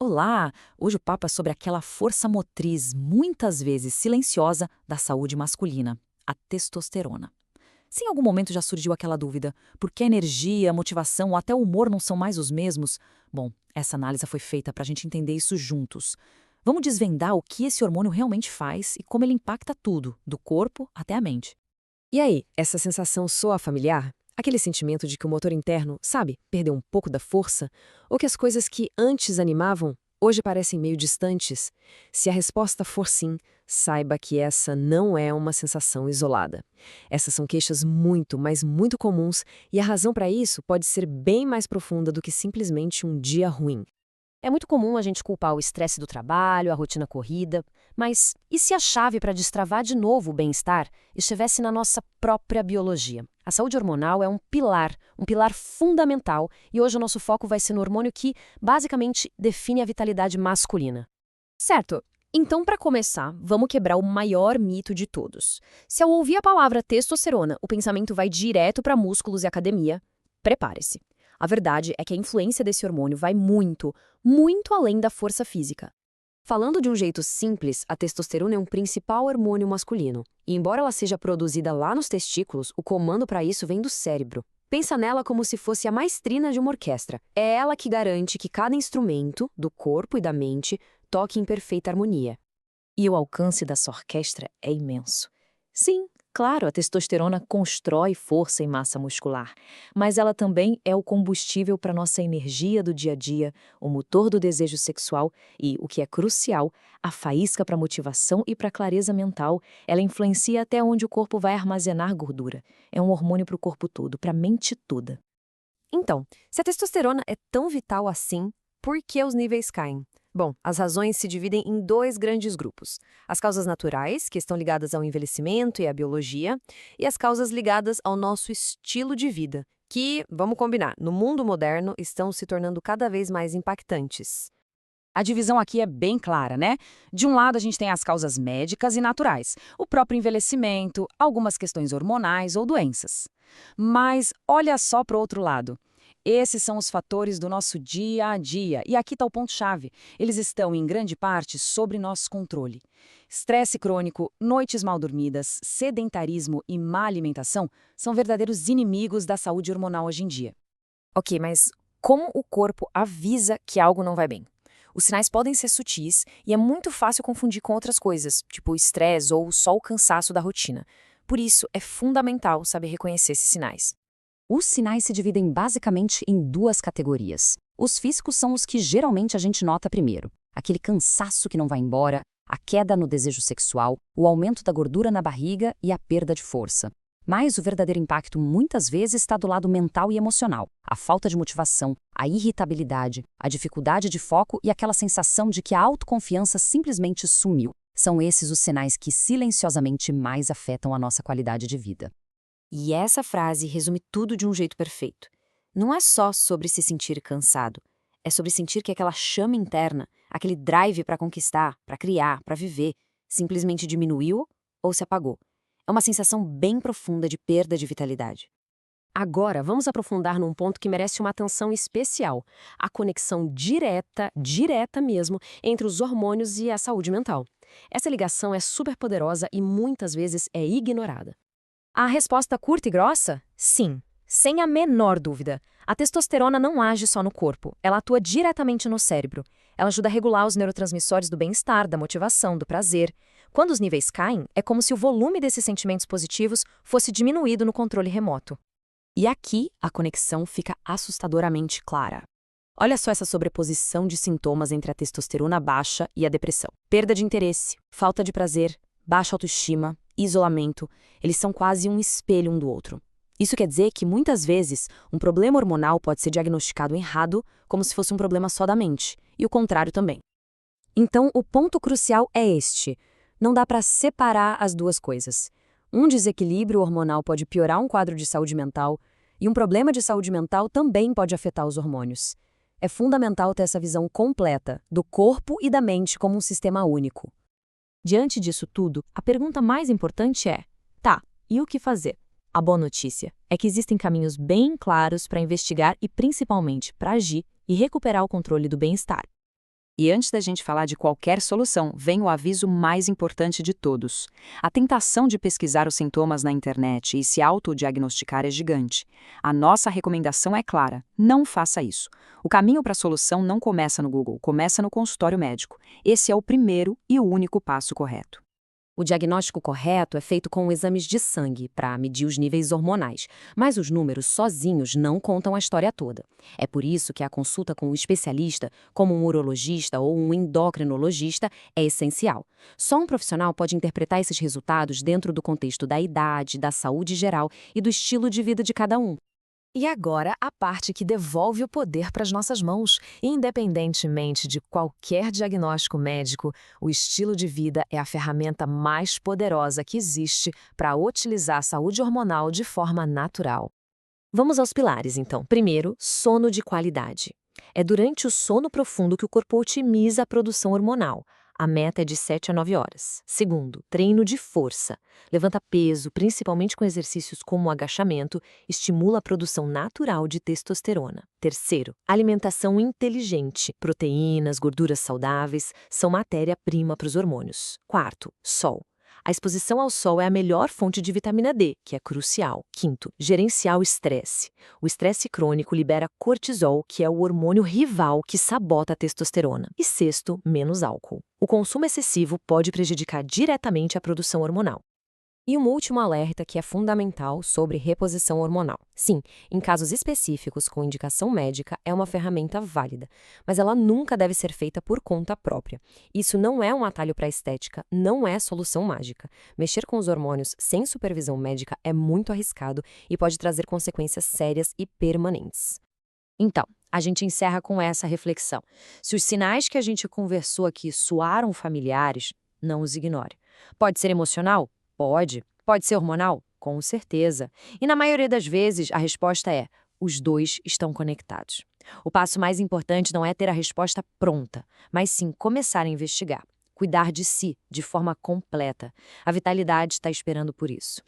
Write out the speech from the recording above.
Olá! Hoje o papo é sobre aquela força motriz, muitas vezes silenciosa, da saúde masculina, a testosterona. Se em algum momento já surgiu aquela dúvida, por que a energia, a motivação ou até o humor não são mais os mesmos? Bom, essa análise foi feita para a gente entender isso juntos. Vamos desvendar o que esse hormônio realmente faz e como ele impacta tudo, do corpo até a mente. E aí, essa sensação soa familiar? Aquele sentimento de que o motor interno, sabe, perdeu um pouco da força? Ou que as coisas que antes animavam, hoje parecem meio distantes? Se a resposta for sim, saiba que essa não é uma sensação isolada. Essas são queixas muito, mas muito comuns, e a razão para isso pode ser bem mais profunda do que simplesmente um dia ruim. É muito comum a gente culpar o estresse do trabalho, a rotina corrida, mas e se a chave para destravar de novo o bem-estar estivesse na nossa própria biologia? A saúde hormonal é um pilar fundamental, e hoje o nosso foco vai ser no hormônio que, basicamente, define a vitalidade masculina. Certo. Então, para começar, vamos quebrar o maior mito de todos. Se ao ouvir a palavra testosterona, o pensamento vai direto para músculos e academia, prepare-se. A verdade é que a influência desse hormônio vai muito, muito além da força física. Falando de um jeito simples, a testosterona é um principal hormônio masculino. E embora ela seja produzida lá nos testículos, o comando para isso vem do cérebro. Pensa nela como se fosse a maestrina de uma orquestra. É ela que garante que cada instrumento, do corpo e da mente, toque em perfeita harmonia. E o alcance dessa orquestra é imenso. Sim, claro, a testosterona constrói força e massa muscular, mas ela também é o combustível para nossa energia do dia a dia, o motor do desejo sexual e, o que é crucial, a faísca para motivação e para clareza mental. Ela influencia até onde o corpo vai armazenar gordura. É um hormônio para o corpo todo, para a mente toda. Então, se a testosterona é tão vital assim, por que os níveis caem? Bom, as razões se dividem em dois grandes grupos. As causas naturais, que estão ligadas ao envelhecimento e à biologia, e as causas ligadas ao nosso estilo de vida, que, vamos combinar, no mundo moderno estão se tornando cada vez mais impactantes. A divisão aqui é bem clara, né? De um lado, a gente tem as causas médicas e naturais, o próprio envelhecimento, algumas questões hormonais ou doenças. Mas olha só para o outro lado. Esses são os fatores do nosso dia a dia, e aqui está o ponto-chave. Eles estão, em grande parte, sob nosso controle. Estresse crônico, noites mal dormidas, sedentarismo e má alimentação são verdadeiros inimigos da saúde hormonal hoje em dia. Ok, mas como o corpo avisa que algo não vai bem? Os sinais podem ser sutis e é muito fácil confundir com outras coisas, tipo o estresse ou só o cansaço da rotina. Por isso, é fundamental saber reconhecer esses sinais. Os sinais se dividem basicamente em duas categorias. Os físicos são os que geralmente a gente nota primeiro. Aquele cansaço que não vai embora, a queda no desejo sexual, o aumento da gordura na barriga e a perda de força. Mas o verdadeiro impacto muitas vezes está do lado mental e emocional. A falta de motivação, a irritabilidade, a dificuldade de foco e aquela sensação de que a autoconfiança simplesmente sumiu. São esses os sinais que silenciosamente mais afetam a nossa qualidade de vida. E essa frase resume tudo de um jeito perfeito. Não é só sobre se sentir cansado, é sobre sentir que aquela chama interna, aquele drive para conquistar, para criar, para viver, simplesmente diminuiu ou se apagou. É uma sensação bem profunda de perda de vitalidade. Agora, vamos aprofundar num ponto que merece uma atenção especial: a conexão direta mesmo, entre os hormônios e a saúde mental. Essa ligação é super poderosa e muitas vezes é ignorada. A resposta curta e grossa? Sim, sem a menor dúvida. A testosterona não age só no corpo, ela atua diretamente no cérebro. Ela ajuda a regular os neurotransmissores do bem-estar, da motivação, do prazer. Quando os níveis caem, é como se o volume desses sentimentos positivos fosse diminuído no controle remoto. E aqui a conexão fica assustadoramente clara. Olha só essa sobreposição de sintomas entre a testosterona baixa e a depressão. Perda de interesse, falta de prazer, baixa autoestima, isolamento, eles são quase um espelho um do outro. Isso quer dizer que, muitas vezes, um problema hormonal pode ser diagnosticado errado, como se fosse um problema só da mente, e o contrário também. Então, o ponto crucial é este. Não dá para separar as duas coisas. Um desequilíbrio hormonal pode piorar um quadro de saúde mental, e um problema de saúde mental também pode afetar os hormônios. É fundamental ter essa visão completa, do corpo e da mente como um sistema único. Diante disso tudo, a pergunta mais importante é: tá, e o que fazer? A boa notícia é que existem caminhos bem claros para investigar e principalmente para agir e recuperar o controle do bem-estar. E antes da gente falar de qualquer solução, vem o aviso mais importante de todos. A tentação de pesquisar os sintomas na internet e se autodiagnosticar é gigante. A nossa recomendação é clara: não faça isso. O caminho para a solução não começa no Google, começa no consultório médico. Esse é o primeiro e o único passo correto. O diagnóstico correto é feito com exames de sangue para medir os níveis hormonais, mas os números sozinhos não contam a história toda. É por isso que a consulta com um especialista, como um urologista ou um endocrinologista, é essencial. Só um profissional pode interpretar esses resultados dentro do contexto da idade, da saúde geral e do estilo de vida de cada um. E agora, a parte que devolve o poder para as nossas mãos. Independentemente de qualquer diagnóstico médico, o estilo de vida é a ferramenta mais poderosa que existe para utilizar a saúde hormonal de forma natural. Vamos aos pilares, então. Primeiro, sono de qualidade. É durante o sono profundo que o corpo otimiza a produção hormonal. A meta é de 7 a 9 horas. Segundo, treino de força. Levanta peso, principalmente com exercícios como o agachamento, estimula a produção natural de testosterona. Terceiro, alimentação inteligente. Proteínas, gorduras saudáveis são matéria-prima para os hormônios. Quarto, sol. A exposição ao sol é a melhor fonte de vitamina D, que é crucial. Quinto, gerenciar o estresse. O estresse crônico libera cortisol, que é o hormônio rival que sabota a testosterona. E sexto, menos álcool. O consumo excessivo pode prejudicar diretamente a produção hormonal. E um último alerta que é fundamental sobre reposição hormonal. Sim, em casos específicos com indicação médica, é uma ferramenta válida, mas ela nunca deve ser feita por conta própria. Isso não é um atalho para a estética, não é solução mágica. Mexer com os hormônios sem supervisão médica é muito arriscado e pode trazer consequências sérias e permanentes. Então, a gente encerra com essa reflexão. Se os sinais que a gente conversou aqui soaram familiares, não os ignore. Pode ser emocional? Pode. Pode ser hormonal? Com certeza. E na maioria das vezes, a resposta é: os dois estão conectados. O passo mais importante não é ter a resposta pronta, mas sim começar a investigar. Cuidar de si, de forma completa. A vitalidade está esperando por isso.